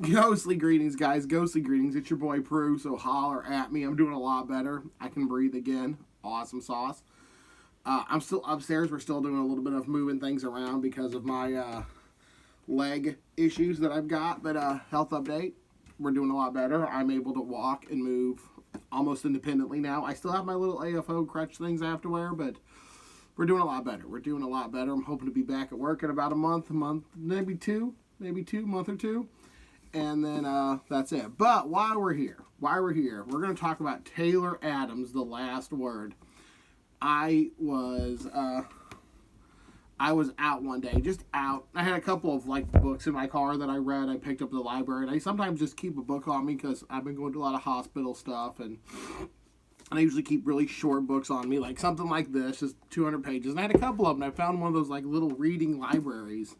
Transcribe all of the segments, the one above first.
Ghostly greetings, guys. Ghostly greetings. It's your boy Prue, so holler at me. I'm doing a lot better. I can breathe again. Awesome sauce. I'm still upstairs. We're still doing a little bit of moving things around because of my leg issues that I've got. But health update, we're doing a lot better. I'm able to walk and move almost independently now. I still have my little AFO crutch things I have to wear, but we're doing a lot better. We're doing a lot better. I'm hoping to be back at work in about a month, maybe two, month or two. And then that's it. But we're going to talk about Taylor Adams, The Last Word. I was out one day, just out. I had a couple of like books in my car that I read. I picked up at the library, and I sometimes just keep a book on me because I've been going to a lot of hospital stuff, and I usually keep really short books on me, like something like this, just 200 pages. And I had a couple of them. I found one of those like little reading libraries,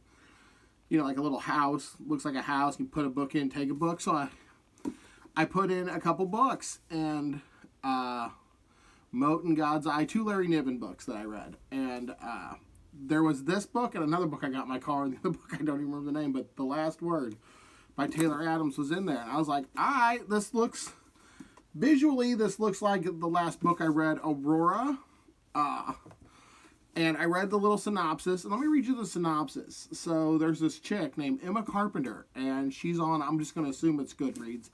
like a little house. Looks like a house. You put a book in, take a book. So I put in a couple books, and Moat and God's Eye, two Larry Niven books that I read. And there was this book and another book I got in my car, and the other book I don't even remember the name, but The Last Word by Taylor Adams was in there. And I was like, all right, this looks like the last book I read, Aurora. And I read the little synopsis, and let me read you the synopsis. So there's this chick named Emma Carpenter, and she's on, I'm just going to assume it's Goodreads.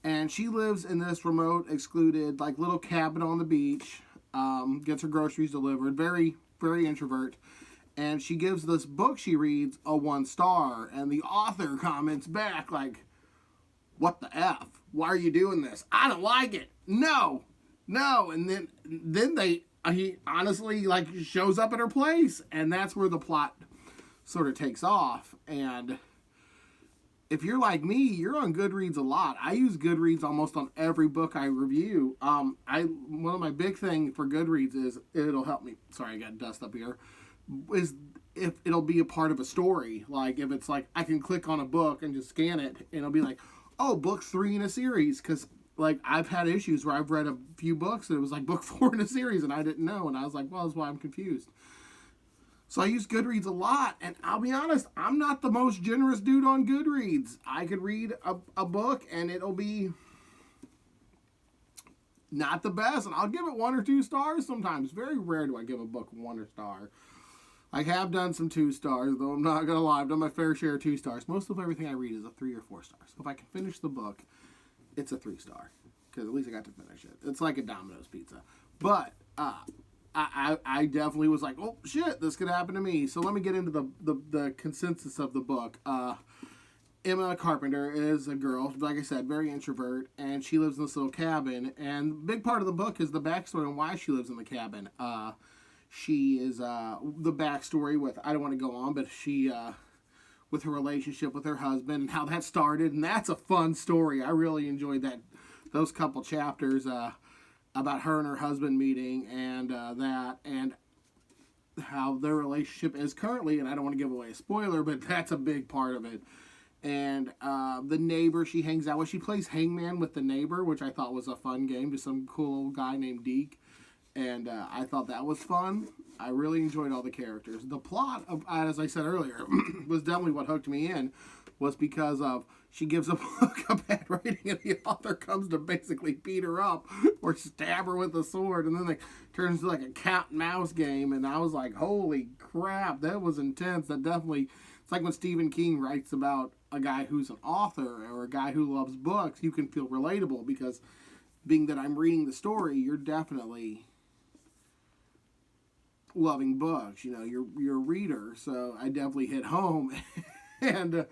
And she lives in this remote, excluded, like little cabin on the beach, gets her groceries delivered, very, very introvert. And she gives this book she reads a 1 star, and the author comments back like, what the F? Why are you doing this? I don't like it. No. And then he honestly like shows up at her place, and that's where the plot sort of takes off. And if you're like me, you're on Goodreads a lot. I use Goodreads almost on every book I review. One of my big thing for Goodreads is it'll help me. Sorry, I got dust up here. Is if it'll be a part of a story. Like if it's like I can click on a book and just scan it, and it'll be like, oh, book 3 in a series, because like I've had issues where I've read a few books and it was like book 4 in a series and I didn't know, and I was like, well, that's why I'm confused. So I use Goodreads a lot, and I'll be honest, I'm not the most generous dude on Goodreads. I could read a book and it'll be not the best, and I'll give it 1 or 2 stars sometimes. Very rare do I give a book 1 star. I have done some 2 stars, though I'm not going to lie. I've done my fair share of 2 stars. Most of everything I read is a 3 or 4 stars. So if I can finish the book, it's a 3 star. Because at least I got to finish it. It's like a Domino's pizza. But I definitely was like, oh, shit, this could happen to me. So let me get into the consensus of the book. Emma Carpenter is a girl, like I said, very introvert, and she lives in this little cabin. And a big part of the book is the backstory on why she lives in the cabin. She is the backstory with, I don't want to go on, but she with her relationship with her husband and how that started, and that's a fun story. I really enjoyed those couple chapters about her and her husband meeting, and that, and how their relationship is currently, and I don't want to give away a spoiler, but that's a big part of it. And the neighbor she hangs out with, she plays hangman with the neighbor, which I thought was a fun game, to some cool old guy named Deke. And I thought that was fun. I really enjoyed all the characters. The plot, as I said earlier, was definitely what hooked me in, was because of she gives a book a bad rating, and the author comes to basically beat her up or stab her with a sword, and then it turns into like a cat and mouse game. And I was like, holy crap, that was intense. That definitely, it's like when Stephen King writes about a guy who's an author or a guy who loves books, you can feel relatable because being that I'm reading the story, you're definitely loving books. You're a reader, so I definitely hit home. And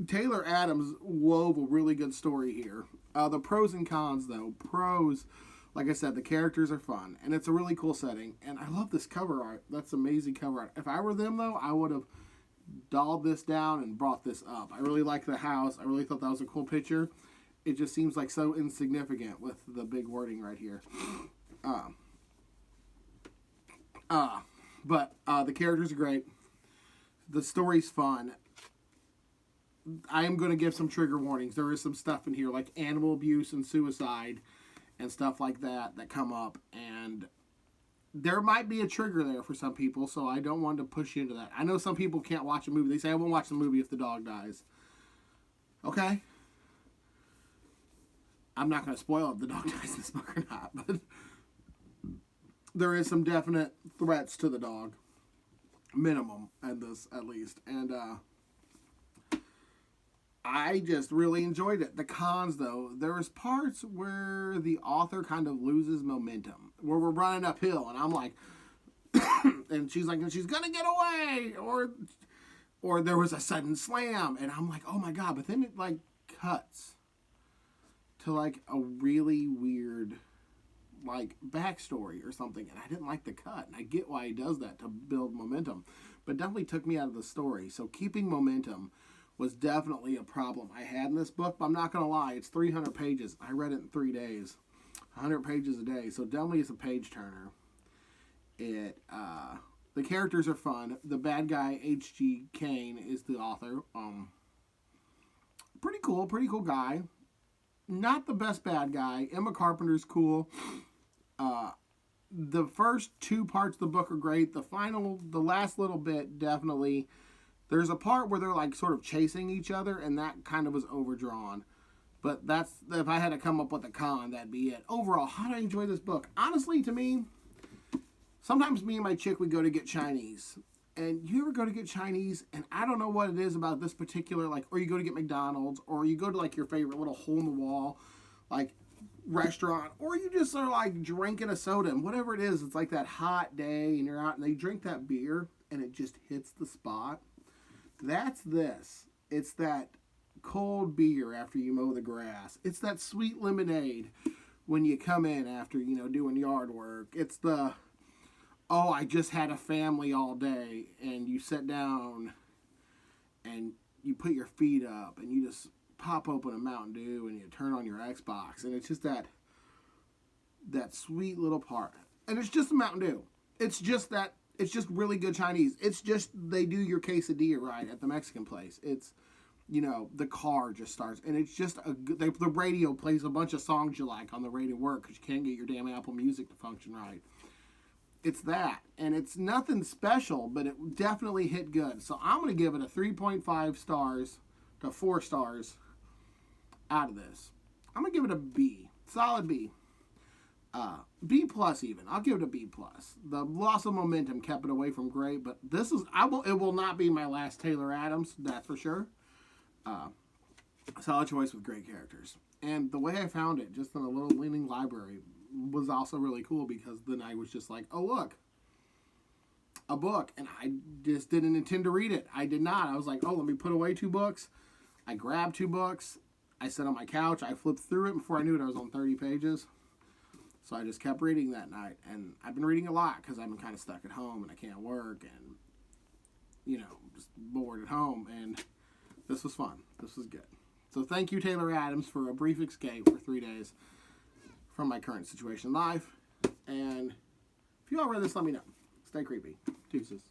Taylor Adams wove a really good story here. The pros and cons, though. Pros, like I said, the characters are fun, and it's a really cool setting. And I love this cover art. That's amazing cover art. If I were them, though, I would have dolled this down and brought this up. I really like the house. I really thought that was a cool picture. It just seems like so insignificant with the big wording right here. But the characters are great. The story's fun. I am going to give some trigger warnings. There is some stuff in here like animal abuse and suicide and stuff like that come up. And there might be a trigger there for some people, so I don't want to push you into that. I know some people can't watch a movie. They say, I won't watch the movie if the dog dies. Okay. I'm not going to spoil if the dog dies in this book or not, but there is some definite threats to the dog. Minimum, at least. And I just really enjoyed it. The cons, though, there was parts where the author kind of loses momentum, where we're running uphill, and I'm like, and she's like, she's gonna get away, or there was a sudden slam, and I'm like, oh my god! But then it like cuts to like a really weird like backstory or something, and I didn't like the cut, and I get why he does that to build momentum, but definitely took me out of the story. So keeping momentum was definitely a problem I had in this book, but I'm not gonna lie, it's 300 pages. I read it in 3 days, 100 pages a day, so definitely it's a page turner. The characters are fun. The bad guy, H.G. Kane, is the author. Pretty cool guy. Not the best bad guy. Emma Carpenter's cool. The first 2 parts of the book are great. The last little bit, definitely. There's a part where they're like sort of chasing each other, and that kind of was overdrawn. But that's, if I had to come up with a con, that'd be it. Overall, how did I enjoy this book? Honestly, to me, sometimes me and my chick would go to get Chinese. And you ever go to get Chinese, and I don't know what it is about this particular, like, or you go to get McDonald's, or you go to, like, your favorite little hole-in-the-wall, like, restaurant, or you just are, like, drinking a soda, and whatever it is, it's like that hot day, and you're out, and they drink that beer, and it just hits the spot. That's this. It's that cold beer after you mow the grass. It's that sweet lemonade when you come in after, doing yard work. It's the, oh, I just had a family all day, and you sit down and you put your feet up and you just pop open a Mountain Dew and you turn on your Xbox, and it's just that sweet little part. And it's just a Mountain Dew. It's just really good Chinese. It's just, they do your quesadilla right at the Mexican place. It's, the car just starts, and it's just the radio plays a bunch of songs you like on the radio work because you can't get your damn Apple Music to function right. It's that, and it's nothing special, but it definitely hit good. So I'm going to give it a 3.5 stars to 4 stars out of this. I'm going to give it a B. Solid B. B plus even. I'll give it a B plus. The loss of momentum kept it away from great, but it will not be my last Taylor Adams, that's for sure. Solid choice with great characters. And the way I found it, just in a little leaning library, was also really cool, because then I was just like, oh look, a book, and I just didn't intend to read it. I did not. I was like, oh, let me put away 2 books. I grabbed 2 books. I sat on my couch. I flipped through it. Before I knew it, I was on 30 pages. So I just kept reading that night, and I've been reading a lot because I've been kind of stuck at home and I can't work, and just bored at home, and this was fun. This was good. So thank you, Taylor Adams, for a brief escape for 3 days from my current situation in life. And if you all read this, let me know. Stay creepy. Deuces.